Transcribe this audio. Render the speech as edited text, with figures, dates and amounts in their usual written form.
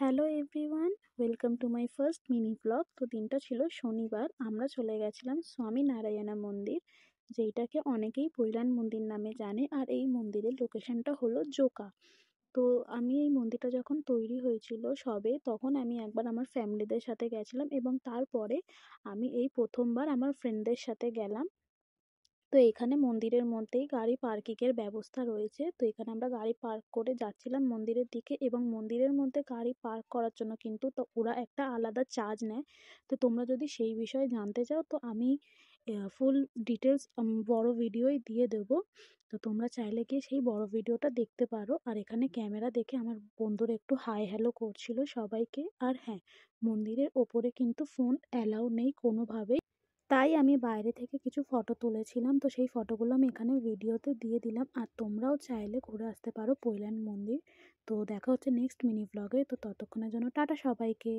Hello everyone, welcome to my first mini blog. তো দিনটা ছিল শনিবার। আমরা চলে গেছিলাম স্বামী নারায়ণা মন্দির, যেইটাকে অনেকেই পৈলান মন্দির নামে জানে। আর এই মন্দিরের লোকেশনটা হলো জোকা। তো আমি এই মন্দিরটা যখন তৈরি হয়েছিল সবে, তখন আমি একবার আমার ফ্যামিলিদের সাথে গেছিলাম এবং তারপরে আমি এই প্রথমবার আমার ফ্রেন্ডদের সাথে গেলাম। তো এখানে মন্দিরের মধ্যেই গাড়ি পার্কিংয়ের ব্যবস্থা রয়েছে। তো এখানে আমরা গাড়ি পার্ক করে যাচ্ছিলাম মন্দিরের দিকে, এবং মন্দিরের মধ্যে গাড়ি পার্ক করার জন্য কিন্তু তো ওরা একটা আলাদা চার্জ নেয়। তো তোমরা যদি সেই বিষয়ে জানতে চাও তো আমি ফুল ডিটেলস বড় ভিডিওই দিয়ে দেবো। তো তোমরা চাইলে গিয়ে সেই বড় ভিডিওটা দেখতে পারো। আর এখানে ক্যামেরা দেখে আমার বন্ধুরা একটু হাই হ্যালো করছিল সবাইকে। আর হ্যাঁ, মন্দিরের ওপরে কিন্তু ফোন অ্যালাউ নেই কোনোভাবেই। তাই আমি বাইরে থেকে কিছু ফটো তুলেছিলাম। তো সেই ফটোগুলো আমি এখানে ভিডিওতে দিয়ে দিলাম। আর তোমরাও চাইলে ঘুরে আসতে পারো পৈলান মন্দির। তো দেখা হচ্ছে নেক্সট মিনি ব্লগে। তো ততক্ষণের জন্য টাটা সবাইকে।